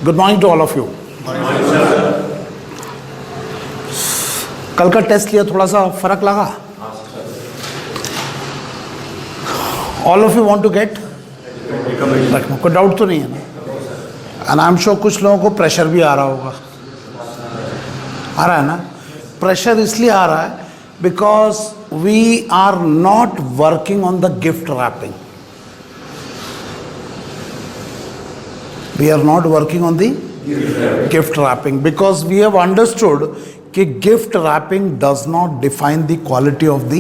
Good morning to all of you. कल का test लिया, थोड़ा सा फर्क लगा? All of you want to get, कोई डाउट तो नहीं है ना? एंड आई एम श्योर कुछ लोगों को प्रेशर भी आ रहा होगा। आ रहा है ना? प्रेशर इसलिए आ रहा है because we are not working on the gift wrapping. We are not working on the gift wrapping because we have understood कि gift wrapping does not define the quality of the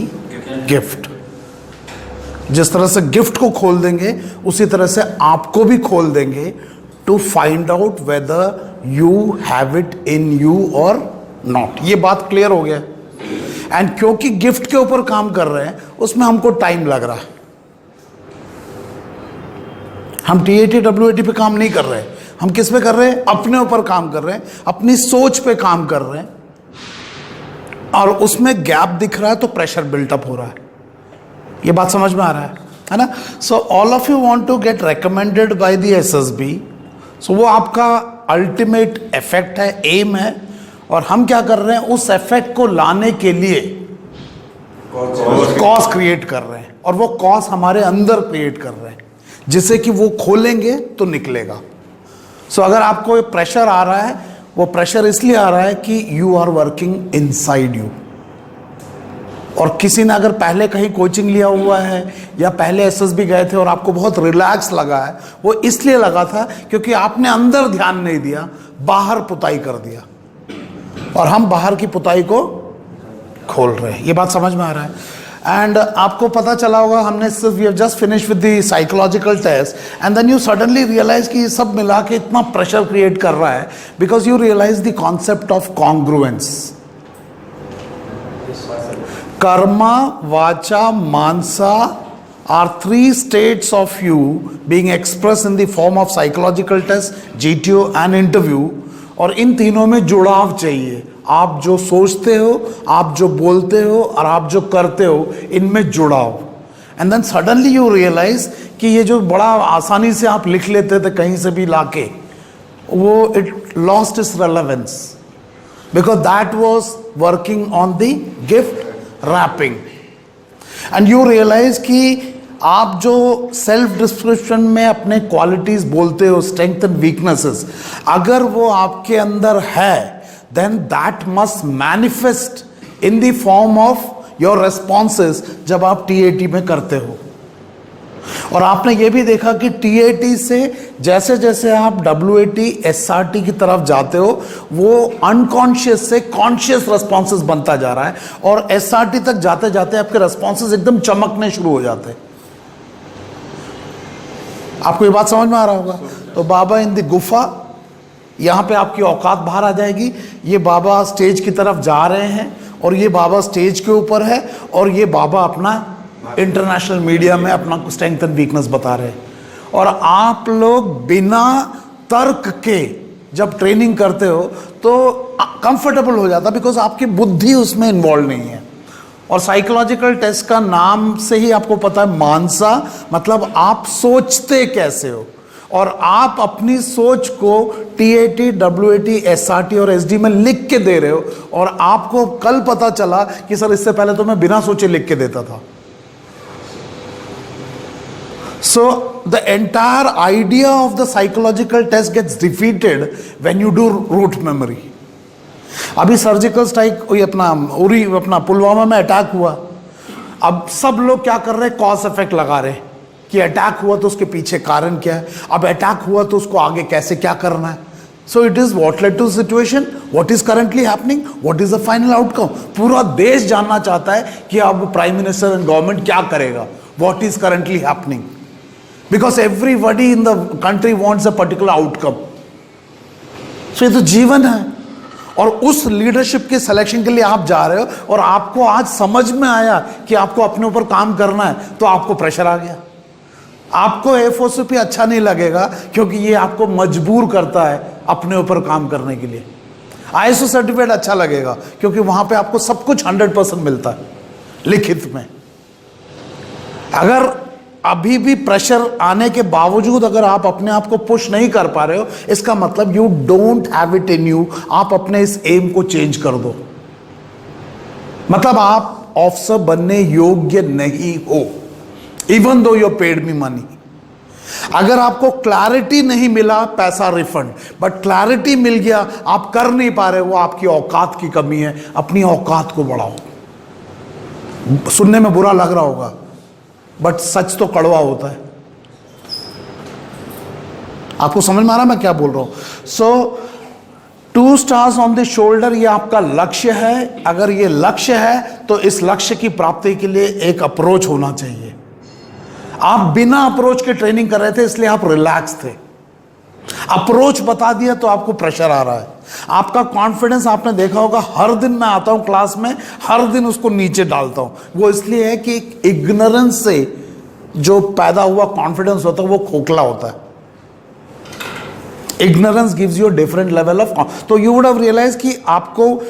gift. जिस तरह से gift को खोल देंगे उसी तरह से आपको भी खोल देंगे to find out whether you have it in you or not. ये बात क्लियर हो गया. एंड क्योंकि गिफ्ट के ऊपर काम कर रहे हैं उसमें हमको टाइम लग रहा है. हम TAT WAT पे काम नहीं कर रहे हैं. हम किस पे कर रहे हैं? अपने ऊपर काम कर रहे हैं, अपनी सोच पे काम कर रहे हैं. और उसमें गैप दिख रहा है तो प्रेशर बिल्टअप हो रहा है. ये बात समझ में आ रहा है ना? So all of you want to get recommended by the SSB. So वो आपका अल्टीमेट इफेक्ट है, एम है. और हम क्या कर रहे हैं? उस इफेक्ट को लाने के लिए कॉज क्रिएट कर रहे हैं. और वो कॉज हमारे अंदर क्रिएट कर रहे हैं जिससे कि वो खोलेंगे तो निकलेगा. सो अगर आपको प्रेशर आ रहा है, वो प्रेशर इसलिए आ रहा है कि you are working inside you. और किसी ने अगर पहले कहीं कोचिंग लिया हुआ है या पहले SSB गए थे और आपको बहुत रिलैक्स लगा है, वो इसलिए लगा था क्योंकि आपने अंदर ध्यान नहीं दिया, बाहर पुताई कर दिया. और हम बाहर की पुताई को खोल रहे हैं. ये बात समझ में आ रहा है? एंड आपको पता चला होगा, हमने सिर्फ we have just finish with the psychological test and then you suddenly realise कि ये सब मिला के इतना प्रेशर क्रिएट कर रहा है because you realise the concept of congruence. Karma, vacha, manasa are three states of you being expressed in the form of psychological test, GTO and interview. और इन तीनों में जुड़ाव चाहिए. आप जो सोचते हो, आप जो बोलते हो और आप जो करते हो, इनमें जुड़ाव. And then suddenly you realise कि ये जो बड़ा आसानी से आप लिख लेते थे कहीं से भी लाके, वो it lost its relevance because that was working on the gift wrapping. And you realise कि आप जो सेल्फ डिस्क्रिप्शन में अपने क्वालिटीज बोलते हो, स्ट्रेंथ एंड वीकनेसेस, अगर वो आपके अंदर है then that must manifest in the form of your responses जब आप TAT में करते हो. और आपने ये भी देखा कि TAT से जैसे जैसे आप WAT SRT की तरफ जाते हो, वो अनकॉन्शियस से कॉन्शियस रेस्पॉन्सेस बनता जा रहा है. और SRT तक जाते जाते आपके रेस्पॉन्सेस एकदम चमकने शुरू हो जाते हैं. आपको ये बात समझ में आ रहा होगा? तो बाबा इन द गुफा, यहाँ पे आपकी औकात बाहर आ जाएगी. ये बाबा स्टेज की तरफ जा रहे हैं और ये बाबा स्टेज के ऊपर है और ये बाबा अपना इंटरनेशनल मीडिया में अपना स्ट्रेंथ एंड वीकनेस बता रहे हैं. और आप लोग बिना तर्क के जब ट्रेनिंग करते हो तो कंफर्टेबल हो जाता बिकॉज आपकी बुद्धि उसमें इन्वॉल्व नहीं है. और साइकोलॉजिकल टेस्ट का नाम से ही आपको पता है, मानसा मतलब आप सोचते कैसे हो. और आप अपनी सोच को TAT, WAT, SRT और SD में लिख के दे रहे हो. और आपको कल पता चला कि सर इससे पहले तो मैं बिना सोचे लिख के देता था. So the entire idea of the psychological test gets defeated when you do rote memory. अभी सर्जिकल स्ट्राइक अपना पुलवामा में अटैक हुआ. अब सब लोग क्या कर रहे हैं? कॉज इफेक्ट लगा रहे हैं कि अटैक हुआ तो उसके पीछे कारण क्या है, अब अटैक हुआ तो उसको आगे कैसे क्या करना है. So it is what led to situation, what is currently happening, what is the final outcome. पूरा देश जानना चाहता है कि अब प्राइम मिनिस्टर एंड गवर्नमेंट क्या करेगा, what is currently happening, because everybody in the country wants a particular outcome. So ये तो जीवन है. और उस लीडरशिप के सिलेक्शन के लिए आप जा रहे हो और आपको आज समझ में आया कि आपको अपने ऊपर काम करना है, तो आपको प्रेशर आ गया. आपको A4CP अच्छा नहीं लगेगा क्योंकि ये आपको मजबूर करता है अपने ऊपर काम करने के लिए. ISO सर्टिफिकेट अच्छा लगेगा क्योंकि वहां पे आपको सब कुछ 100% मिलता है लिखित में. अगर अभी भी प्रेशर आने के बावजूद अगर आप अपने आप को पुश नहीं कर पा रहे हो, इसका मतलब you don't have it in you. आप अपने इस एम को चेंज कर दो, मतलब आप ऑफिसर बनने योग्य नहीं हो, even though your paid me money. अगर आपको क्लैरिटी नहीं मिला, पैसा रिफंड, बट क्लैरिटी मिल गया, आप कर नहीं पा रहे, वो आपकी औकात की कमी है। अपनी औकात को बढ़ाओ। सुनने में बुरा लग रहा होगा, बट सच तो कड़वा होता है। आपको समझ में आ रहा मैं क्या बोल रहा हूं? सो 2 स्टार्स ऑन द शोल्डर, ये आपका लक्ष्य है। अगर ये लक्ष्य है तो इस लक्ष्य की प्राप्ति के लिए एक अप्रोच होना चाहिए। आप बिना अप्रोच के ट्रेनिंग कर रहे थे, इसलिए आप रिलैक्स थे। अप्रोच बता दिया तो आपको प्रेशर आ रहा है। आपका कॉन्फिडेंस, आपने देखा होगा, हर दिन मैं आता हूं क्लास में, हर दिन उसको नीचे डालता हूं। वो इसलिए है कि इग्नोरेंस से जो पैदा हुआ कॉन्फिडेंस होता है वो खोखला होता है। Ignorance gives you different level of, तो यू वुड हैव रियलाइज कि आपको,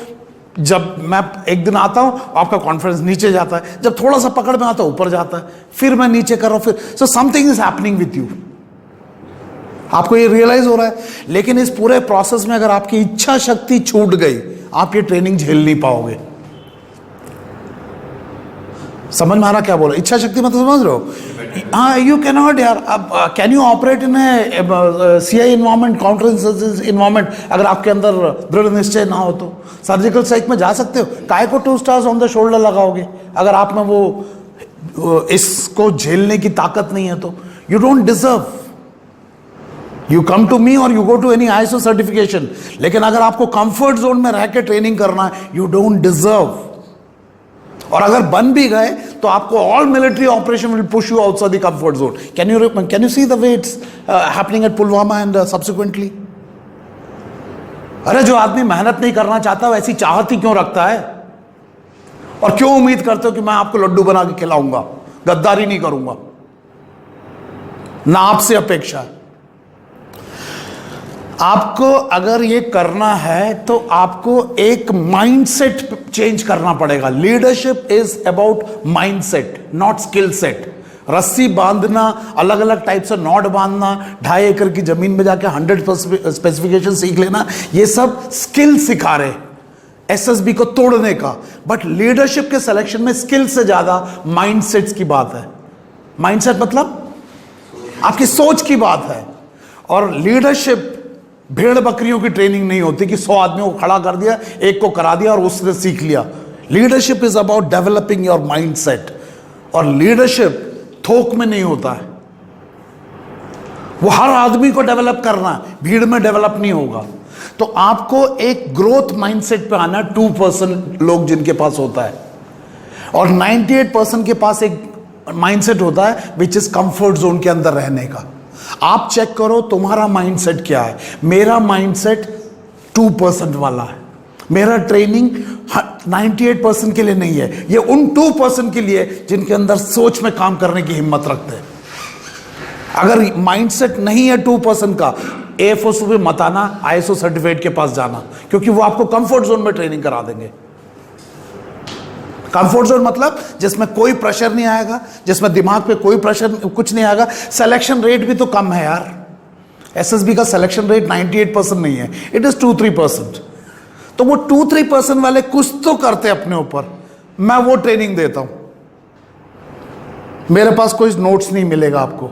जब मैं एक दिन आता हूं आपका कॉन्फिडेंस नीचे जाता है, जब थोड़ा सा पकड़ में आता है ऊपर जाता है, फिर मैं नीचे कर रहा हूं, फिर so something is happening with you. आपको ये रियलाइज हो रहा है। लेकिन इस पूरे प्रोसेस में अगर आपकी इच्छा शक्ति छूट गई, आप ये ट्रेनिंग झेल नहीं पाओगे। समझ में आ रहा क्या बोल रहा? इच्छा शक्ति मतलब समझ रहे हो? हाँ, यू कैन नॉट यार। अब can you operate in CI environment, counter insurgency environment, अगर आपके अंदर दृढ़ निश्चय ना हो तो? सर्जिकल स्ट्राइक में जा सकते हो, काहे को 2 स्टार्स ऑन द शोल्डर लगाओगे अगर आप में वो इसको झेलने की ताकत नहीं है तो? You don't deserve. You come to me और you go to any ISO certification, लेकिन अगर आपको कंफर्ट जोन में रह के ट्रेनिंग करना है, यू डोंट डिजर्व। और अगर बन भी गए तो आपको all military operation will push you outside the comfort zone. Can you see the way it's happening at Pulwama and subsequently? अरे जो आदमी मेहनत नहीं करना चाहता वो ऐसी चाहत ही क्यों रखता है? और क्यों उम्मीद करते हो कि मैं आपको लड्डू बना के खिलाऊंगा? गद्दारी नहीं करूंगा, ना आपसे अपेक्षा है। आपको अगर ये करना है तो आपको एक माइंडसेट चेंज करना पड़ेगा। Leadership is about mindset, not skill set. रस्सी बांधना, अलग अलग टाइप से नॉट बांधना, 2.5 एकड़ की जमीन में जाके 100 स्पेसिफिकेशन सीख लेना, ये सब स्किल सिखा रहे एसएसबी को तोड़ने का। बट लीडरशिप के सिलेक्शन में स्किल से ज्यादा माइंडसेट्स की बात है। माइंडसेट मतलब आपकी सोच की बात है। और लीडरशिप भेड़ बकरियों की ट्रेनिंग नहीं होती कि 100 आदमियों को खड़ा कर दिया, एक को करा दिया और उसने सीख लिया। Leadership is about developing your mindset. और लीडरशिप थोक में नहीं होता है, वो हर आदमी को डेवलप करना, भीड़ में डेवलप नहीं होगा। तो आपको एक ग्रोथ माइंडसेट पे आना। 2% लोग जिनके पास होता है, और 98% के पास एक माइंडसेट होता है विच इज कंफर्ट जोन के अंदर रहने का। आप चेक करो तुम्हारा माइंडसेट क्या है। मेरा माइंडसेट 2% वाला है। मेरा ट्रेनिंग 98% के लिए नहीं है, ये उन 2% के लिए जिनके अंदर सोच में काम करने की हिम्मत रखते हैं। अगर माइंडसेट नहीं है 2% का, AFOS पे मत आना, ISO सर्टिफिकेट के पास जाना, क्योंकि वो आपको कंफर्ट जोन में ट्रेनिंग करा देंगे। कंफर्ट जोन मतलब जिसमें कोई प्रेशर नहीं आएगा, जिसमें दिमाग पे कोई प्रेशर कुछ नहीं आएगा। सिलेक्शन रेट भी तो कम है यार। SSB का सिलेक्शन रेट 98% नहीं है, इट इज 2-3%। तो वो 2-3% वाले कुछ तो करते अपने ऊपर, मैं वो ट्रेनिंग देता हूं। मेरे पास कोई नोट्स नहीं मिलेगा आपको,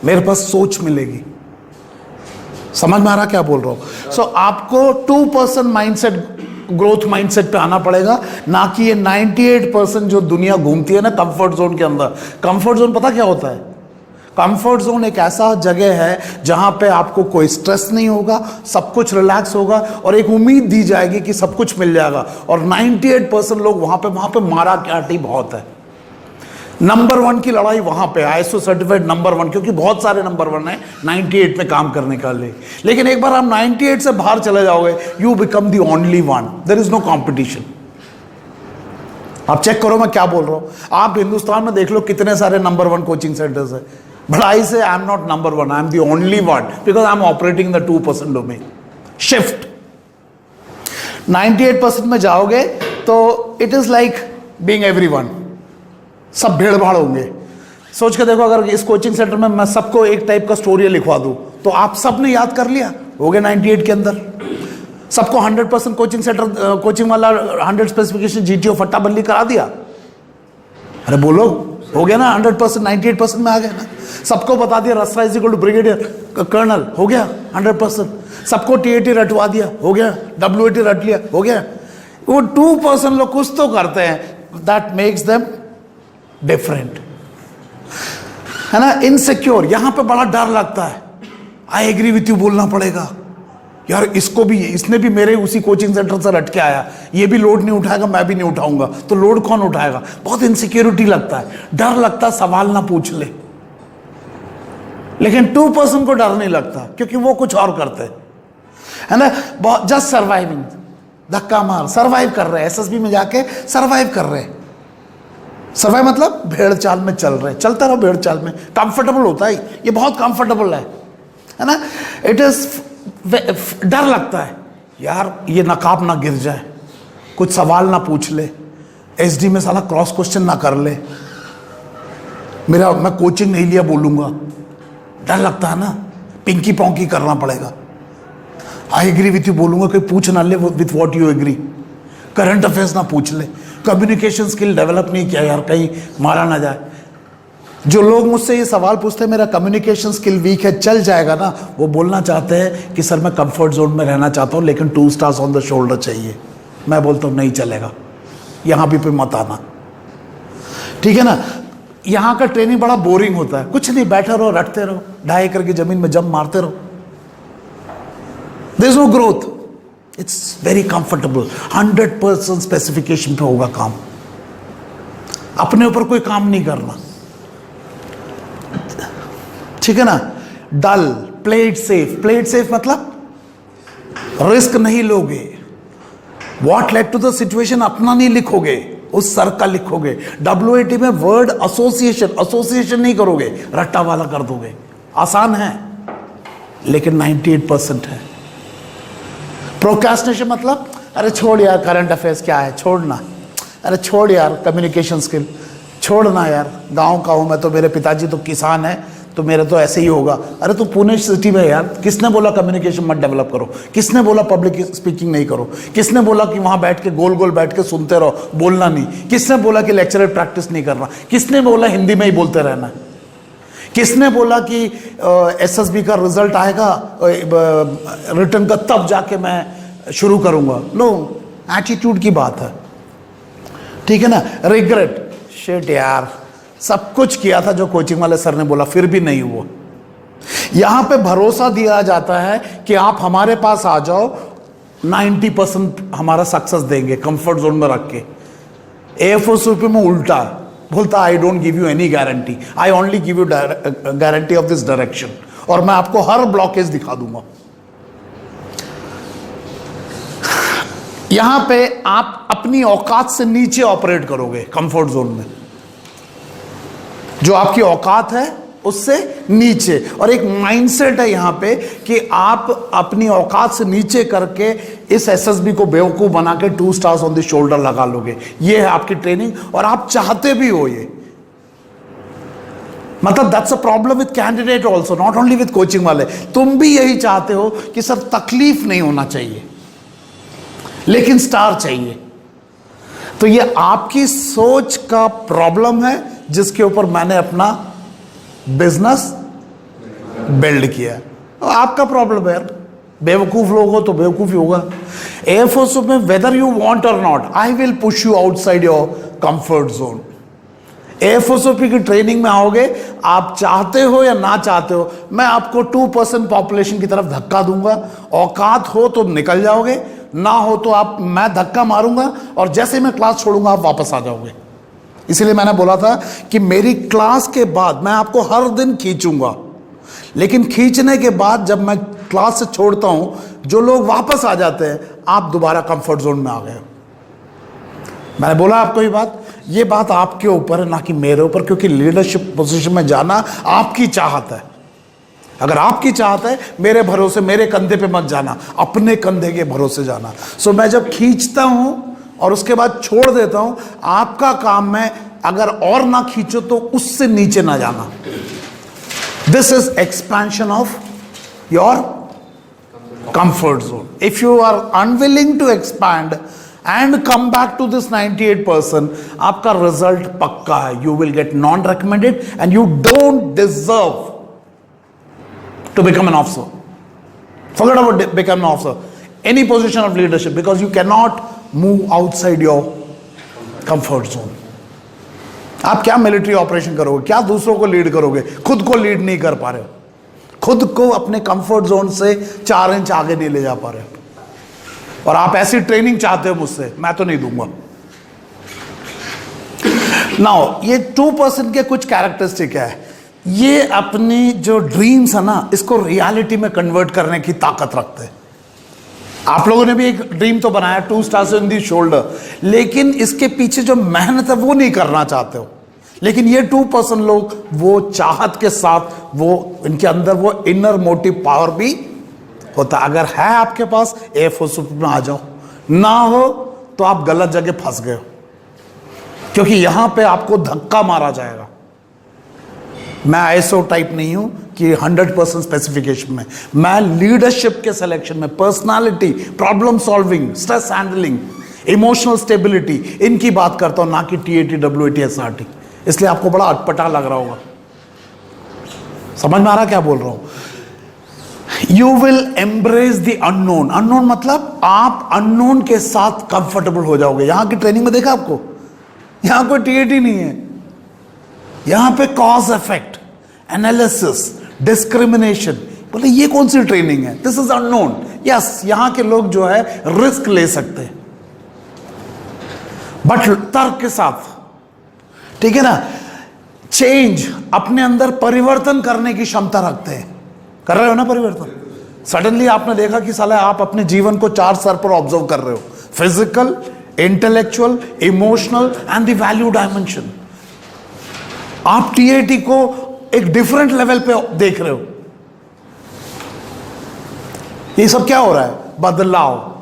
मेरे पास सोच मिलेगी। समझ में आ रहा क्या बोल रहा हूं? सो आपको 2% माइंडसेट, ग्रोथ माइंडसेट पे आना पड़ेगा, ना कि ये 98% जो दुनिया घूमती है ना कंफर्ट जोन के अंदर। कंफर्ट जोन पता क्या होता है? कंफर्ट जोन एक ऐसा जगह है जहां पे आपको कोई स्ट्रेस नहीं होगा, सब कुछ रिलैक्स होगा और एक उम्मीद दी जाएगी कि सब कुछ मिल जाएगा। और 98% लोग वहां पे मारा काटी बहुत है। नंबर 1 की लड़ाई वहां पे, ISO सर्टिफाइड नंबर 1, क्योंकि बहुत सारे नंबर 1 है 98 में काम करने का लिए। लेकिन एक बार आप 98 से बाहर चले जाओगे, you become the only one, there is no competition. आप चेक करो मैं क्या बोल रहा हूं। आप हिंदुस्तान में देख लो कितने सारे नंबर 1 कोचिंग सेंटर्स है, बट आई से I am not number 1, I am the only one, because I am operating the 2% domain. Shift 98% में जाओगे तो it is like being everyone, सब भीड़ भाड़ होंगे। सोच के देखो, अगर इस कोचिंग सेंटर में मैं सबको एक टाइप का स्टोरी लिखवा दूं तो आप सबने याद कर लिया, हो गया 98 के अंदर। सबको 100% कोचिंग सेंटर, कोचिंग वाला 100 स्पेसिफिकेशन जीटीओ फट्टा बल्ली करा दिया। अरे बोलो, हो गया ना 100%, 98% में आ गया ना। सबको बता दिया Rasra is equal to brigadier colonel, हो गया 100%। सबको टीएटी रटवा दिया, हो गया। डब्ल्यूएटी रट लिया, हो गया। वो 2% लोग कुछ तो करते हैं, दैट मेक्स देम डिफरेंट, है ना। इनसिक्योर, यहां पे बड़ा डर लगता है। आई एग्री विथ यू बोलना पड़ेगा यार, इसको भी, इसने भी मेरे उसी कोचिंग सेंटर से रट के आया, ये भी लोड नहीं उठाएगा, मैं भी नहीं उठाऊंगा, तो लोड कौन उठाएगा। बहुत इनसिक्योरिटी लगता है, डर लगता है सवाल ना पूछ ले। लेकिन 2% को डर नहीं लगता, क्योंकि वो कुछ और करते हैं, है ना। बहुत जस्ट सर्वाइविंग, धक्का मार, सर्वाइव कर रहे हैं, एसएसबी में जाके सर्वाइव कर रहे हैं। सर्वाइव मतलब भेड़ चाल में चल रहे, चलता रहो भेड़ चाल में, कंफर्टेबल होता है, ये बहुत कंफर्टेबल है ना। इट इज, डर लगता है यार, ये नकाब ना गिर जाए, कुछ सवाल ना पूछ ले, एसडी में साला क्रॉस क्वेश्चन ना कर ले, मैं कोचिंग नहीं लिया बोलूंगा, डर लगता है ना। पिंकी पौंकी करना पड़ेगा। आई एग्री विथ यू बोलूंगा, कोई पूछ ना ले with what you agree. Current affairs ना पूछ ले, कम्युनिकेशन स्किल डेवलप नहीं किया यार, कहीं मारा ना जाए। जो लोग मुझसे ये सवाल पूछते हैं मेरा कम्युनिकेशन स्किल वीक है, चल जाएगा ना, वो बोलना चाहते हैं कि सर मैं कंफर्ट जोन में रहना चाहता हूँ, लेकिन 2 स्टार्स ऑन द शोल्डर चाहिए। मैं बोलता हूँ नहीं चलेगा, यहाँ भी पे मत आना, ठीक है ना। यहाँ का ट्रेनिंग बड़ा बोरिंग होता है, कुछ नहीं, बैठे रहो, रटते रहो, 2.5 एकड़ की जमीन में जंप मारते रहो, there is no growth. It's very comfortable, 100% specification पे होगा काम, अपने ऊपर कोई काम नहीं करना, ठीक है ना। Dull, play it safe. Play it safe मतलब रिस्क नहीं लोगे, what led to the situation अपना नहीं लिखोगे, उस सर का लिखोगे। डब्ल्यूएटी में वर्ड एसोसिएशन नहीं करोगे, रट्टा वाला कर दोगे। आसान है लेकिन 98% है। प्रोक्रेस्टिनेशन मतलब अरे छोड़ यार, करंट अफेयर्स क्या है, छोड़ना, अरे छोड़ यार, कम्युनिकेशन स्किल छोड़ना यार, गांव का हूं मैं तो, मेरे पिताजी तो किसान है, तो मेरा तो ऐसे ही होगा। अरे तू पुणे सिटी में यार, किसने बोला कम्युनिकेशन मत डेवलप करो, किसने बोला पब्लिक स्पीकिंग नहीं करो, किसने बोला कि वहां बैठ के गोल गोल बैठ के सुनते रहो, बोलना नहीं, किसने बोला कि लेक्चरर प्रैक्टिस नहीं करना, किसने बोला हिंदी में ही बोलते रहना, किसने बोला कि एसएसबी का रिजल्ट आएगा रिटर्न का तब जाके मैं शुरू करूंगा। नो, एटीट्यूड की बात है, ठीक है ना। रिग्रेट, शिट यार, सब कुछ किया था जो कोचिंग वाले सर ने बोला, फिर भी नहीं हुआ। यहां पे भरोसा दिया जाता है कि आप हमारे पास आ जाओ, 90% हमारा सक्सेस देंगे, कंफर्ट जोन में रख के। एयरफोर्स में उल्टा बोलता, I don't give you any guarantee, I only give you guarantee of this direction, और मैं आपको हर ब्लॉकेज दिखा दूंगा। यहां पे आप अपनी औकात से नीचे ऑपरेट करोगे कंफर्ट जोन में, जो आपकी औकात है उससे नीचे। और एक माइंडसेट है यहां पे कि आप अपनी औकात से नीचे करके इस एसएसबी को बेवकूफ बना के 2 स्टार्स ऑन द शोल्डर लगा लोगे। ये है आपकी ट्रेनिंग, और आप चाहते भी हो ये। मतलब that's a problem with candidate also, not only with coaching वाले। तुम भी यही चाहते हो कि सर तकलीफ नहीं होना चाहिए, लेकिन स्टार चाहिए। तो ये आपकी सोच का प्रॉब्लम है, जिसके ऊपर मैंने अपना बिजनेस बिल्ड किया। आपका प्रॉब्लम है यार, बेवकूफ लोग हो तो बेवकूफ ही होगा। एयरफोर्स में वेदर यू वांट और not, I will push you outside your comfort zone. Air force की ट्रेनिंग में आओगे, आप चाहते हो या ना चाहते हो, मैं आपको 2% पॉपुलेशन की तरफ धक्का दूंगा। औकात हो तो निकल जाओगे, ना हो तो मैं धक्का मारूंगा, और जैसे मैं क्लास छोड़ूंगा आप वापस आ जाओगे। इसलिए मैंने बोला था कि मेरी क्लास के बाद मैं आपको हर दिन खींचूंगा, लेकिन खींचने के बाद जब मैं क्लास से छोड़ता हूं, जो लोग वापस आ जाते हैं, आप दोबारा कंफर्ट जोन में आ गए। मैंने बोला आपको ये बात आपके ऊपर है, ना कि मेरे ऊपर, क्योंकि लीडरशिप पोजीशन में जाना आपकी चाहत है। अगर आपकी चाहत है, मेरे भरोसे, मेरे कंधे पे मत जाना, अपने कंधे के भरोसे जाना। सो मैं जब खींचता हूं और उसके बाद छोड़ देता हूं, आपका काम है अगर और ना खींचो तो उससे नीचे ना जाना. This is expansion of your comfort zone. If you are unwilling to expand and come back to this 98%, आपका result पक्का है. You will get non-recommended and you don't deserve to become an officer. Forget about becoming an officer. Any position of leadership, because you cannot move outside your comfort zone. आप क्या military operation करोगे, क्या दूसरों को lead करोगे, खुद को lead नहीं कर पा रहे हो, खुद को अपने कंफर्ट जोन से 4 इंच आगे नहीं ले जा पा रहे, और आप ऐसी ट्रेनिंग चाहते हो मुझसे, मैं तो नहीं दूंगा. नाउ ये 2% के कुछ कैरेक्टरिस्टिक है. ये अपनी जो ड्रीम्स है ना, इसको रियलिटी में कन्वर्ट करने की ताकत रखते हैं. आप लोगों ने भी एक ड्रीम तो बनाया, 2 स्टार्स इन दी शोल्डर, लेकिन इसके पीछे जो मेहनत है वो नहीं करना चाहते हो. लेकिन ये 2% लोग वो चाहत के साथ, वो इनके अंदर वो इनर मोटिव पावर भी होता. अगर है आपके पास, एयरफोर्स में आ जाओ. ना हो तो आप गलत जगह फंस गए हो, क्योंकि यहां पे आपको धक्का मारा जाएगा. मैं आईएसओ टाइप नहीं हूं कि 100% स्पेसिफिकेशन में. मैं लीडरशिप के सिलेक्शन में, personality, problem solving, stress handling, emotional stability, इनकी बात करता हूं, ना कि टीएटी, डब्ल्यूएटी, एसआरटी. इसलिए आपको बड़ा अटपटा लग रहा होगा. समझ में आ रहा क्या बोल रहा हूं? You will embrace the unknown. Unknown मतलब आप अननोन के साथ कंफर्टेबल हो जाओगे. यहां की ट्रेनिंग में देखा आपको, यहां कोई टीएटी नहीं है. यहां पे कॉज इफेक्ट एनालिसिस, डिस्क्रिमिनेशन. बोले ये कौन सी ट्रेनिंग है? This is unknown. यस, यहां के लोग जो है रिस्क ले सकते हैं, बट तर्क के साथ. ठीक है ना? चेंज, अपने अंदर परिवर्तन करने की क्षमता रखते हैं. कर रहे हो ना परिवर्तन? सडनली आपने देखा कि साला आप अपने जीवन को 4 स्तर पर ऑब्जर्व कर रहे हो: physical, intellectual, emotional and the value dimension. आप टीएटी को एक डिफरेंट लेवल पे देख रहे हो. ये सब क्या हो रहा है? बदलाव.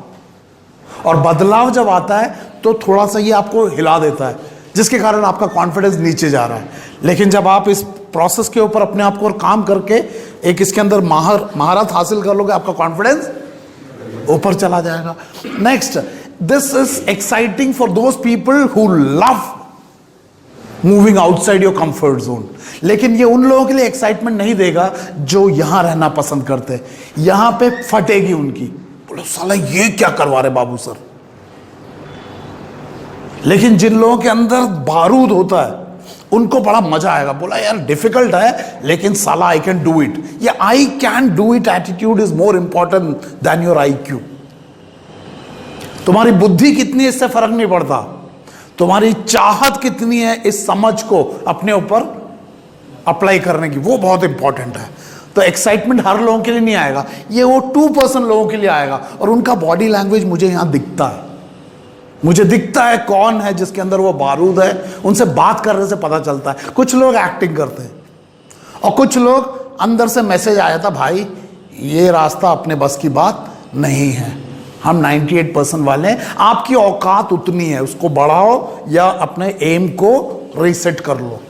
और बदलाव जब आता है तो थोड़ा सा ये आपको हिला देता है, जिसके कारण आपका कॉन्फिडेंस नीचे जा रहा है. लेकिन जब आप इस प्रोसेस के ऊपर अपने आप को काम करके एक इसके अंदर महारत हासिल कर लोगे, आपका कॉन्फिडेंस ऊपर चला जाएगा. Next, this is exciting for those people who love moving outside your comfort zone. लेकिन ये उन लोगों के लिए एक्साइटमेंट नहीं देगा जो यहां रहना पसंद करते हैं. यहां पे फटेगी उनकी. बोलो साला ये क्या करवा रहे बाबू सर. लेकिन जिन लोगों के अंदर बारूद होता है उनको बड़ा मजा आएगा. बोला यार डिफिकल्ट है, लेकिन साला आई कैन डू इट. ये I can do it attitude is more important than your IQ. तुम्हारी बुद्धि कितनी है इससे फर्क नहीं पड़ता, तुम्हारी चाहत कितनी है इस समझ को अपने ऊपर अप्लाई करने की, वो बहुत इंपॉर्टेंट है. तो एक्साइटमेंट हर लोगों के लिए नहीं आएगा, ये वो 2% लोगों के लिए आएगा. और उनका बॉडी लैंग्वेज मुझे यहां दिखता है. मुझे दिखता है कौन है जिसके अंदर वो बारूद है. उनसे बात करने से पता चलता है. कुछ लोग एक्टिंग करते हैं और कुछ लोग अंदर से मैसेज आया था, भाई ये रास्ता अपने बस की बात नहीं है, हम 98% वाले हैं. आपकी औकात उतनी है, उसको बढ़ाओ या अपने एम को रीसेट कर लो.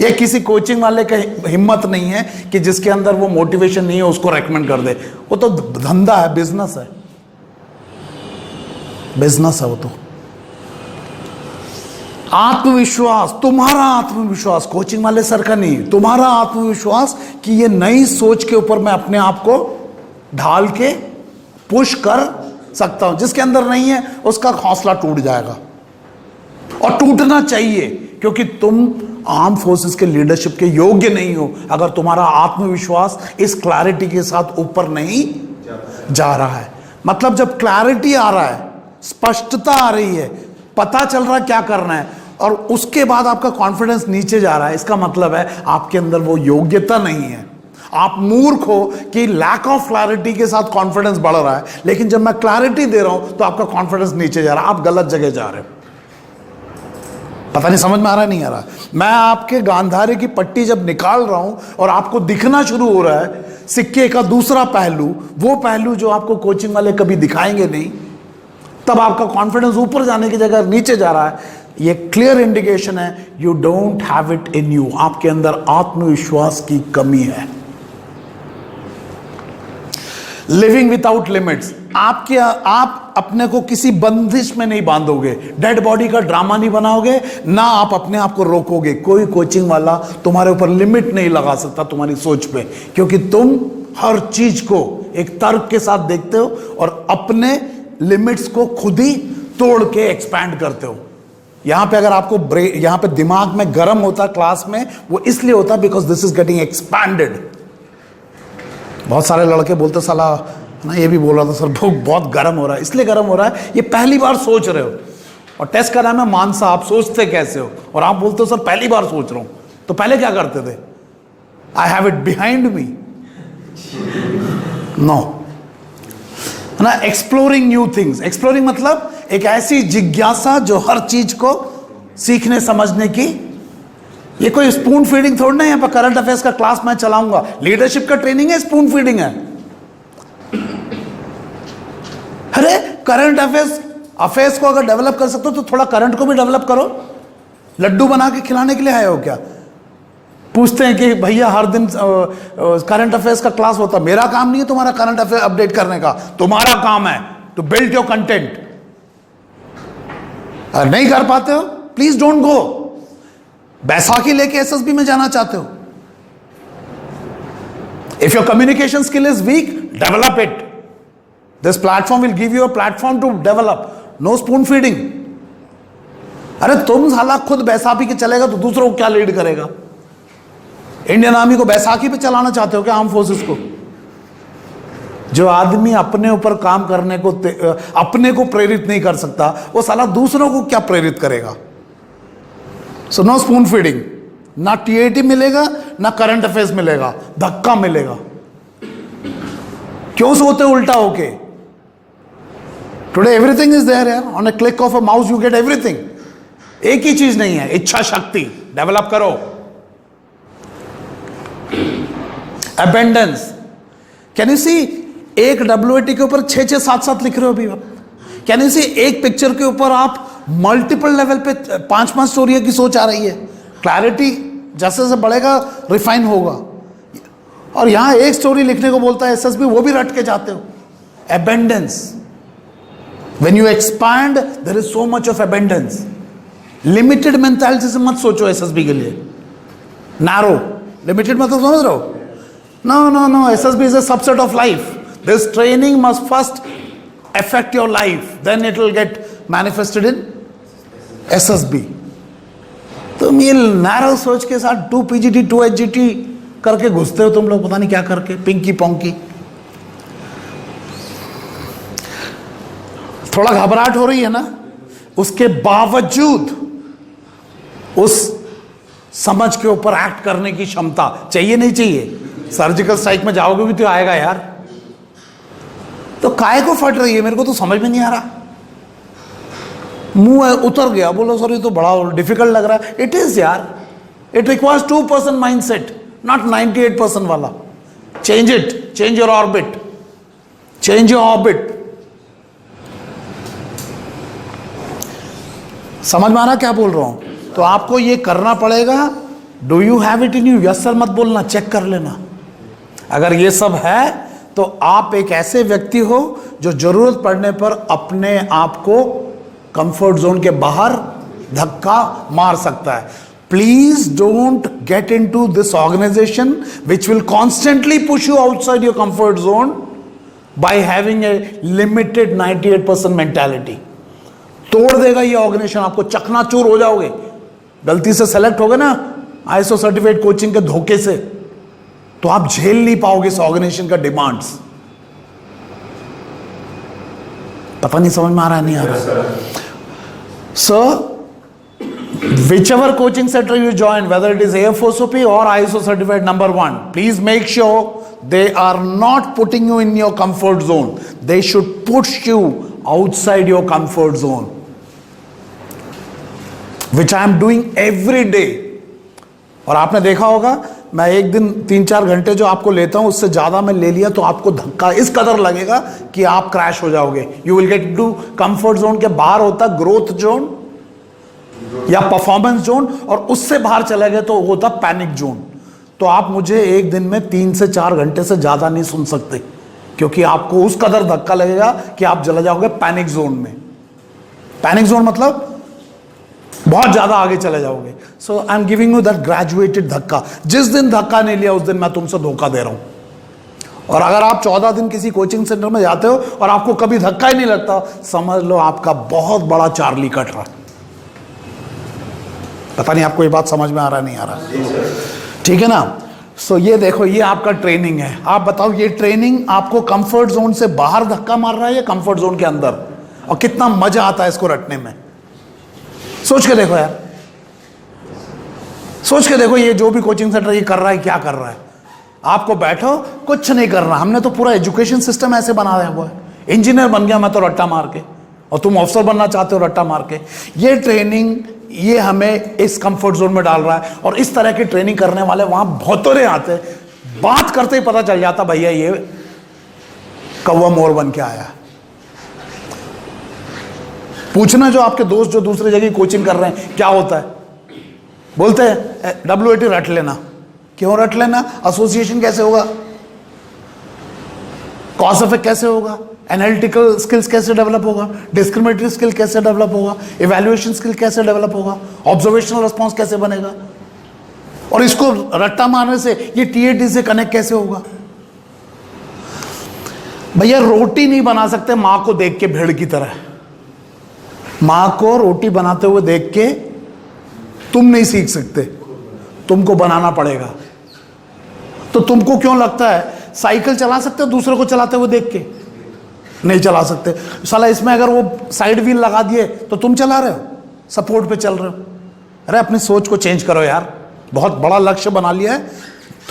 ये किसी कोचिंग वाले का हिम्मत नहीं है कि जिसके अंदर वो मोटिवेशन नहीं है उसको रेकमेंड कर दे. वो तो धंधा है, बिजनेस है, बिजनेस है वो तो. आत्मविश्वास, तुम्हारा आत्मविश्वास कोचिंग वाले सर का नहीं, तुम्हारा आत्मविश्वास कि ये नई सोच के ऊपर मैं अपने आप को ढाल के पुश कर सकता हूं. जिसके अंदर नहीं है उसका हौसला टूट जाएगा, और टूटना चाहिए, क्योंकि तुम आर्म फोर्सेस के लीडरशिप के योग्य नहीं हो अगर तुम्हारा आत्मविश्वास इस क्लैरिटी के साथ ऊपर नहीं जा रहा है. मतलब जब क्लैरिटी आ रहा है, स्पष्टता आ रही है, पता चल रहा है क्या करना है, और उसके बाद आपका कॉन्फिडेंस नीचे जा रहा है, इसका मतलब है आपके अंदर वो योग्यता नहीं है. आप मूर्ख हो कि लैक ऑफ क्लैरिटी के साथ कॉन्फिडेंस बढ़ रहा है, लेकिन जब मैं क्लैरिटी दे रहा हूं तो आपका कॉन्फिडेंस नीचे जा रहा है. आप गलत जगह जा रहे हो. पता नहीं समझ में आ रहा नहीं आ रहा. मैं आपके गांधारी की पट्टी जब निकाल रहा हूं और आपको दिखना शुरू हो रहा है सिक्के का दूसरा पहलू, वो पहलू जो आपको कोचिंग वाले कभी दिखाएंगे नहीं, तब आपका कॉन्फिडेंस ऊपर जाने की जगह नीचे जा रहा है. ये क्लियर इंडिकेशन है you don't have it in you, आपके अंदर आत्मविश्वास की कमी है। लिविंग विदाउट लिमिट्स, आप अपने को किसी बंदिश में नहीं बांधोगे, डेड बॉडी का ड्रामा नहीं बनाओगे, ना आप अपने आप को रोकोगे। कोई कोचिंग वाला तुम्हारे ऊपर लिमिट नहीं लगा सकता तुम्हारी सोच पे, क्योंकि तुम हर चीज को एक तर्क के साथ देखते हो और अपने लिमिट्स को खुद ही तोड़ के एक्सपैंड करते हो। यहां पे अगर आपको यहां पे दिमाग में गर्म होता क्लास में, वो इसलिए होता because this is getting expanded. बहुत सारे लड़के बोलते साला ना, ये भी बोल रहा था सर बहुत गर्म हो रहा है, इसलिए गर्म हो रहा है ये पहली बार सोच रहे हो, और टेस्ट का नाम है मानसा, आप सोचते कैसे हो, और आप बोलते हो सर पहली बार सोच रहा हूं। तो पहले क्या करते थे? I have it behind me, no ना। एक्सप्लोरिंग न्यू थिंग्स, एक्सप्लोरिंग मतलब एक ऐसी जिज्ञासा जो हर चीज को सीखने समझने की। ये कोई स्पून फीडिंग थोड़ी ना, यहाँ पर करंट अफेयर्स का क्लास मैं चलाऊंगा, लीडरशिप का ट्रेनिंग है, स्पून फीडिंग है। अरे करंट अफेयर्स को अगर डेवलप कर सकते हो तो थोड़ा करंट को भी डेवलप करो। लड्डू बना के खिलाने के लिए आए हो क्या? पूछते हैं कि भैया हर दिन करंट अफेयर्स का क्लास होता। मेरा काम नहीं है तुम्हारा करंट अफेयर अपडेट करने का, तुम्हारा काम है टू बिल्ड योर कंटेंट। अगर नहीं कर पाते हो प्लीज डोंट गो। बैसाखी लेके एसएसबी में जाना चाहते हो, if your communication skill is weak, develop it. This platform will give you a platform to develop, no spoon feeding. अरे तुम साला खुद बैसाखी के चलेगा तो दूसरों को क्या लीड करेगा? इंडियन आर्मी को बैसाखी पे चलाना चाहते हो क्या? आर्म फोर्सेस को? जो आदमी अपने ऊपर काम करने को अपने को प्रेरित नहीं कर सकता, वो साला दूसरों को क्या प्रेरित करेगा? So no spoon feeding. ना टीएटी मिलेगा ना करंट अफेयर्स मिलेगा, धक्का मिलेगा। क्यों सोते उल्टा होके? टुडे एवरीथिंग इज देयर यार, on a click of a mouse you get everything. एक ही चीज नहीं है, इच्छा शक्ति डेवलप करो। अबेंडेंस, कैन यू सी एक WAT के ऊपर 6-6, 7-7 लिख रहे हो अभी आप? कैन यू सी एक पिक्चर के ऊपर आप मल्टीपल लेवल पे 5-5 स्टोरी की सोच आ रही है। क्लैरिटी जैसे जैसे बढ़ेगा रिफाइन होगा। और यहां एक स्टोरी लिखने को बोलता है एसएसबी, वो भी रट के जाते हो। Abundance, when you expand there is so much of abundance. Limited mentality से मत सोचो एसएसबी के लिए। नैरो, लिमिटेड मतलब समझ रहे हो? No, SSB is a subset of life. This training must first affect your life, then it will get manifested in SSB. तुम ये नैरो सोच के साथ 2 PGT 2 HGT करके घुसते हो तुम लोग, पता नहीं क्या करके, पिंकी पोंकी। थोड़ा घबराहट हो रही है ना, उसके बावजूद उस समझ के ऊपर एक्ट करने की क्षमता चाहिए नहीं चाहिए? सर्जिकल स्ट्राइक में जाओगे भी तो आएगा यार। तो काय को फट रही है, मेरे को तो समझ में नहीं आ रहा। मुंह उतर गया, बोलो सर ये तो बड़ा डिफिकल्ट लग रहा है। इट इज यार, इट रिक्वायर्स 2% माइंडसेट, नॉट 98% वाला। Change it, change your orbit, change your orbit. समझ में आ रहा क्या बोल रहा हूं? तो आपको ये करना पड़ेगा। Do you have it in you? Yes sir मत बोलना, चेक कर लेना। अगर ये सब है तो आप एक ऐसे व्यक्ति हो जो जरूरत पड़ने पर अपने आप को कंफर्ट जोन के बाहर धक्का मार सकता है। Please don't get into this organisation which will constantly push you outside your comfort zone by having a limited 98% mentality. तोड़ देगा ये ऑर्गेनाइजेशन, आपको चकनाचूर हो जाओगे। गलती से सेलेक्ट हो गए ना ISO सर्टिफाइड कोचिंग के धोखे से, तो आप झेल नहीं पाओगे इस ऑर्गेनाइजेशन का डिमांड्स। पता नहीं समझ में आ रहा है, नहीं आ रहा? Sir which ever coaching centre you join, whether it is Air Force OP or ISO certified number 1, please make sure they are not putting you in your comfort zone. They should push you outside your comfort zone, which I am doing every day. और आपने देखा होगा मैं एक दिन 3-4 घंटे जो आपको लेता हूं उससे ज्यादा मैं ले लिया तो आपको धक्का इस कदर लगेगा कि आप क्रैश हो जाओगे। You will get to comfort zone के बाहर होता ग्रोथ जोन, या परफॉर्मेंस जोन, और उससे बाहर चले गए तो होता पैनिक जोन। तो आप मुझे एक दिन में 3 से 4 घंटे से ज्यादा नहीं सुन सकते, क्योंकि आपको उस कदर धक्का लगेगा कि आप चले जाओगे पैनिक जोन में। पैनिक जोन मतलब बहुत ज्यादा आगे चले जाओगे। So I am giving you that graduated धक्का। जिस दिन धक्का नहीं लिया उस दिन मैं तुमसे धोखा दे रहा हूं। और अगर आप 14 दिन किसी कोचिंग सेंटर में जाते हो और आपको कभी धक्का ही नहीं लगता, समझ लो आपका बहुत बड़ा चार्ली कट रहा है। पता नहीं आपको ये बात समझ में आ रहा नहीं आ रहा, ठीक है ना। सो ये देखो, ये आपका ट्रेनिंग है। आप बताओ, ये ट्रेनिंग आपको कंफर्ट जोन से बाहर धक्का मार रहा है या कंफर्ट जोन के अंदर? और कितना मजा आता है इसको रटने में, सोच के देखो यार, सोच के देखो। ये जो भी कोचिंग सेंटर ये कर रहा है, क्या कर रहा है? आपको बैठो, कुछ नहीं करना। हमने तो पूरा एजुकेशन सिस्टम ऐसे बनाया हुआ है। इंजीनियर बन गया मैं तो रट्टा मार के, और तुम अफसर बनना चाहते हो रट्टा मार के। ये ट्रेनिंग ये हमें इस कंफर्ट जोन में डाल रहा है। और इस तरह की ट्रेनिंग करने वाले वहां बहुतोरे आते हैं। बात करते ही पता चल जाता, भैया ये कौवा मोर बन के आया। पूछना जो आपके दोस्त जो दूसरी जगह कोचिंग कर रहे हैं क्या होता है, बोलते हैं WAT रट लेना। क्यों रट लेना? एसोसिएशन कैसे होगा, कॉज इफेक्ट कैसे होगा, एनालिटिकल स्किल्स कैसे डेवलप होगा, डिस्क्रिमिनेटरी स्किल कैसे डेवलप होगा, इवैल्यूएशन स्किल कैसे डेवलप होगा, ऑब्जर्वेशनल रिस्पॉन्स कैसे बनेगा, और इसको रट्टा मारने से ये TAT से कनेक्ट कैसे होगा। भैया रोटी नहीं बना सकते मां को देख के भेड़ की तरह। मां को रोटी बनाते हुए देख के तुम नहीं सीख सकते, तुमको बनाना पड़ेगा। तो तुमको क्यों लगता है साइकिल चला सकते हो दूसरे को चलाते हुए देख के? नहीं चला सकते। साला इसमें अगर वो साइड व्हील लगा दिए तो तुम चला रहे हो, सपोर्ट पे चल रहे हो। अरे अपनी सोच को चेंज करो यार। बहुत बड़ा लक्ष्य बना लिया है,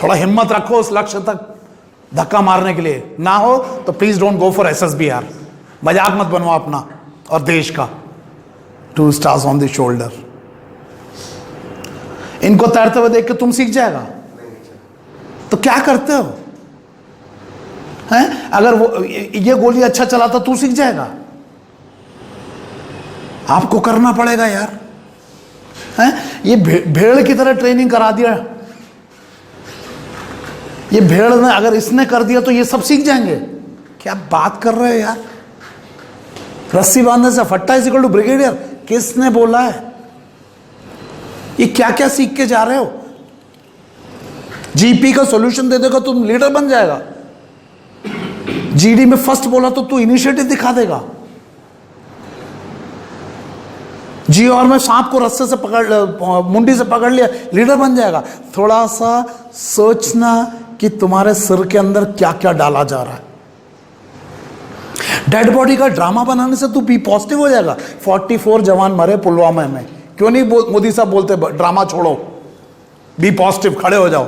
थोड़ा हिम्मत रखो उस लक्ष्य तक धक्का मारने के लिए। ना हो तो please don't go for SSB यार। मजाक मत बनवा अपना और देश का। 2 stars ऑन द शोल्डर। इनको तैरते हुए देख के तुम सीख जाएगा तो क्या करते हो हैं? अगर वो ये गोली अच्छा चलाता तू सीख जाएगा? आपको करना पड़ेगा यार। हैं? ये भेड़ की तरह ट्रेनिंग करा दिया। ये भेड़ ने अगर इसने कर दिया तो ये सब सीख जाएंगे। क्या बात कर रहे हो यार? रस्सी बांधने से फट्टा इज इक्वल टू ब्रिगेडियर, किसने बोला है? ये क्या क्या सीख के जा रहे हो? GP का सॉल्यूशन दे देगा तुम लीडर बन जाएगा। GD में फर्स्ट बोला तो तू इनिशिएटिव दिखा देगा। GR में सांप को रस्से से पकड़, मुंडी से पकड़ लिया, लीडर बन जाएगा। थोड़ा सा सोचना कि तुम्हारे सिर के अंदर क्या क्या डाला जा रहा है। डेड बॉडी का ड्रामा बनाने से तू बी पॉजिटिव हो जाएगा। 44 जवान मरे पुलवामा में, क्यों नहीं मोदी साहब बोलते ड्रामा छोड़ो, बी पॉजिटिव, खड़े हो जाओ।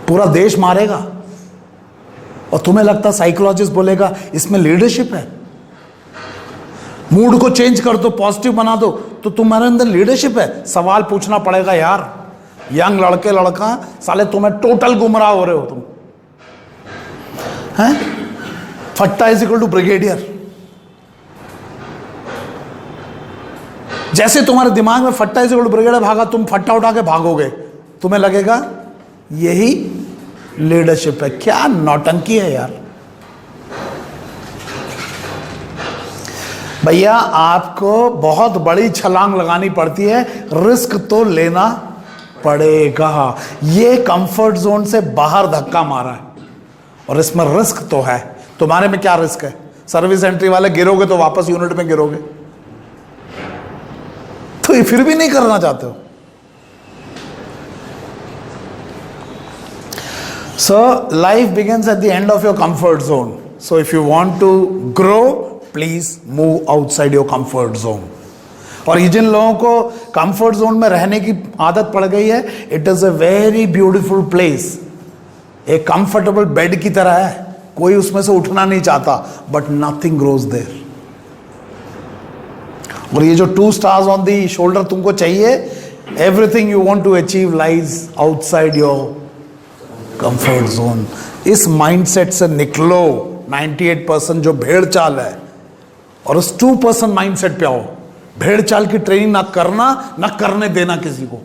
पूरा देश मारेगा और तुम्हें लगता साइकोलॉजिस्ट बोलेगा इसमें लीडरशिप है? मूड को चेंज कर दो, पॉजिटिव बना दो, तो तुम्हारे अंदर लीडरशिप है? सवाल पूछना पड़ेगा यार। यंग लड़के लड़का साले तुम्हें टोटल गुमराह हो रहे हो तुम हैं? फट्टा इज इक्वल टू ब्रिगेडियर। जैसे तुम्हारे दिमाग में फट्टा इज इक्वल टू ब्रिगेडियर भागा, तुम फट्टा उठा के भागोगे, तुम्हें लगेगा यही लीडरशिप है। क्या नौटंकी है यार। भैया आपको बहुत बड़ी छलांग लगानी पड़ती है, रिस्क तो लेना पड़ेगा। ये कंफर्ट जोन से बाहर धक्का मारा है और इसमें रिस्क तो है। तुम्हारे में क्या रिस्क है? सर्विस एंट्री वाले गिरोगे तो वापस यूनिट में गिरोगे, तो ये फिर भी नहीं करना चाहते हो। So life begins at the end of your comfort zone. So if you want to grow, please move outside your comfort zone. और ये जिन लोगों को कंफर्ट जोन में रहने की आदत पड़ गई है, it is a very beautiful place. एक कंफर्टेबल बेड की तरह है, कोई उसमें से उठना नहीं चाहता, बट नथिंग ग्रोज देयर। और ये जो 2 stars ऑन दी शोल्डर तुमको चाहिए, everything you want to achieve lies outside your comfort zone. इस माइंडसेट से निकलो। 98% जो भेड़ चाल है, और उस 2% माइंडसेट पे आओ भेड़ चाल की ट्रेनिंग ना करना, ना करने देना किसी को।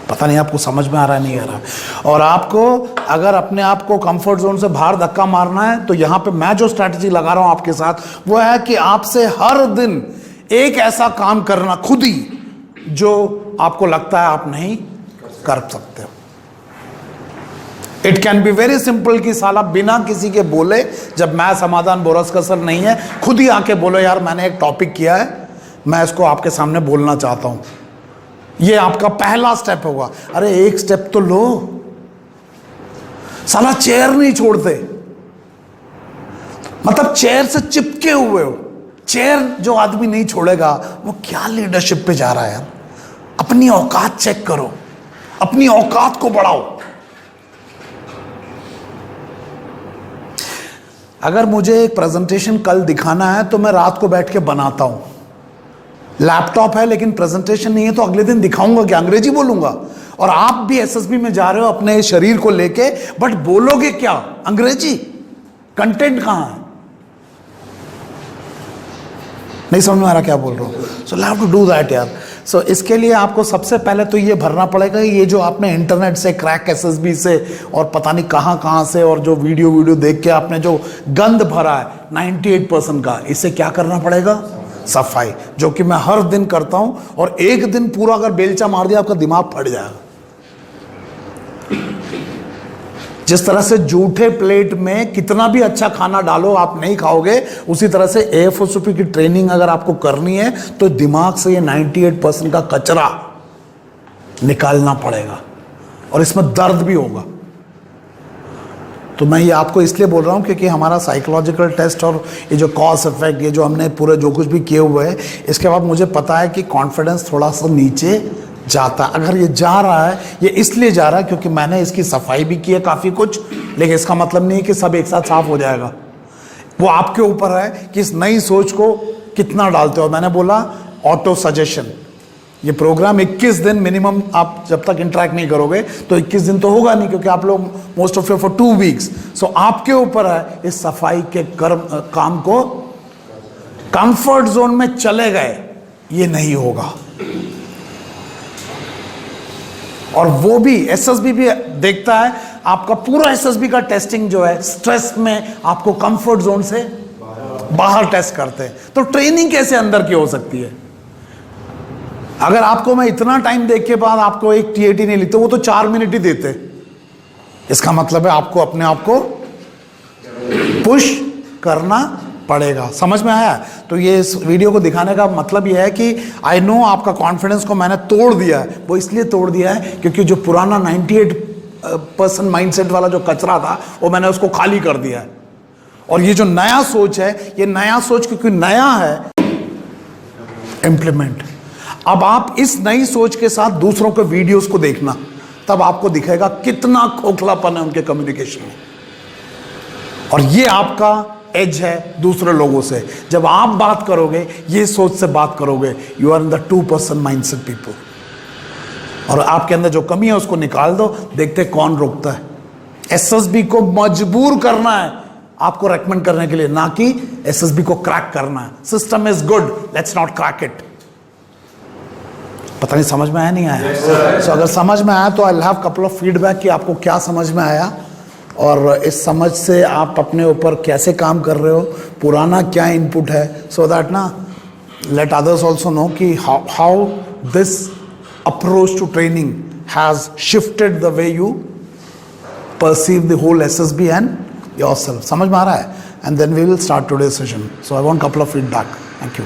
पता नहीं आपको समझ में आ रहा है नहीं आ रहा। और आपको अगर अपने आप को कंफर्ट जोन से बाहर धक्का मारना है तो यहां पे मैं जो स्ट्रैटेजी लगा रहा हूं आपके साथ वो है कि आपसे हर दिन एक ऐसा काम करना खुद ही जो आपको लगता है आप नहीं कर सकते हो। It can be very simple कि साला बिना किसी के बोले, जब मैं समाधान बोरस का सर नहीं है, खुद ही आके बोलो यार मैंने एक टॉपिक किया है, मैं इसको आपके सामने बोलना चाहता हूं। ये आपका पहला स्टेप होगा। अरे एक स्टेप तो लो, साला चेयर नहीं छोड़ते, मतलब चेयर से चिपके हुए हो। चेयर जो आदमी नहीं छोड़ेगा वो क्या लीडरशिप पे जा रहा है यार। अपनी औकात चेक करो, अपनी औकात को बढ़ाओ। अगर मुझे एक प्रेजेंटेशन कल दिखाना है तो मैं रात को बैठ के बनाता हूं। लैपटॉप है लेकिन प्रेजेंटेशन नहीं है तो अगले दिन दिखाऊंगा क्या, अंग्रेजी बोलूंगा। और आप भी एसएसबी में जा रहे हो अपने शरीर को लेके, बट बोलोगे क्या, अंग्रेजी। कंटेंट कहां है, नहीं समझ में आ रहा क्या बोल रहा हूं। So have to do that यार। सो इसके लिए आपको सबसे पहले तो ये भरना पड़ेगा, ये जो आपने इंटरनेट से, क्रैक एसएसबी से और पता नहीं कहां से और जो वीडियो देख के आपने जो गंद भरा है 98% का, इससे क्या करना पड़ेगा, सफाई। जो कि मैं हर दिन करता हूं। और एक दिन पूरा अगर बेलचा मार दिया आपका दिमाग फट जाएगा। जिस तरह से जूठे प्लेट में कितना भी अच्छा खाना डालो आप नहीं खाओगे, उसी तरह से एएफओसीपी की ट्रेनिंग अगर आपको करनी है तो दिमाग से ये 98% का कचरा निकालना पड़ेगा। और इसमें दर्द भी होगा। तो मैं ये आपको इसलिए बोल रहा हूँ क्योंकि हमारा साइकोलॉजिकल टेस्ट और ये जो कॉज इफेक्ट, ये जो हमने पूरे जो कुछ भी किए हुए हैं, इसके बाद मुझे पता है कि कॉन्फिडेंस थोड़ा सा नीचे जाता है। अगर ये जा रहा है, ये इसलिए जा रहा है क्योंकि मैंने इसकी सफाई भी की है काफ़ी कुछ, लेकिन इसका मतलब नहीं है कि सब एक साथ साफ हो जाएगा। वो आपके ऊपर है कि इस नई सोच को कितना डालते हो। मैंने बोला ऑटो सजेशन, ये प्रोग्राम 21 दिन मिनिमम आप जब तक इंटरेक्ट नहीं करोगे तो 21 दिन तो होगा नहीं, क्योंकि आप लोग most of you for 2 weeks. So आपके ऊपर है इस सफाई के काम को। कंफर्ट जोन में चले गए ये नहीं होगा। और वो भी एसएसबी भी देखता है आपका पूरा एसएसबी का टेस्टिंग जो है, स्ट्रेस में आपको कंफर्ट जोन से बाहर टेस्ट करते हैं। तो ट्रेनिंग कैसे अंदर की हो सकती है। अगर आपको मैं इतना टाइम देख के बाद आपको एक टीएटी नहीं लिखते, वो तो 4 मिनट ही देते, इसका मतलब है आपको अपने आप को पुश करना पड़ेगा। समझ में आया। तो ये इस वीडियो को दिखाने का मतलब ये है कि आई नो आपका कॉन्फिडेंस को मैंने तोड़ दिया है। वो इसलिए तोड़ दिया है क्योंकि जो पुराना 98% माइंडसेट वाला जो कचरा था वो मैंने उसको खाली कर दिया है। और ये जो नया सोच है, ये नया सोच क्योंकि नया है, इंप्लीमेंट। अब आप इस नई सोच के साथ दूसरों के वीडियोस को देखना, तब आपको दिखेगा कितना खोखलापन है उनके कम्युनिकेशन में। और ये आपका एज है दूसरे लोगों से। जब आप बात करोगे, ये सोच से बात करोगे, you are in the 2% mindset people. और आपके अंदर जो कमी है उसको निकाल दो, देखते कौन रोकता है। एसएसबी को मजबूर करना है आपको रेकमेंड करने के लिए, ना कि एसएसबी को क्रैक करना है। System is good, let's not crack it. पता नहीं समझ में आया नहीं आया। सो अगर समझ में आया तो I have couple of feedback कि आपको क्या समझ में आया और इस समझ से आप अपने ऊपर कैसे काम कर रहे हो, पुराना क्या इनपुट है, सो दैट ना लेट अदर्स ऑल्सो नो कि how this approach to training has shifted the way you perceive the whole SSB and yourself. समझ में आ रहा है। And then we will start today session. So I want couple of feedback. Thank you.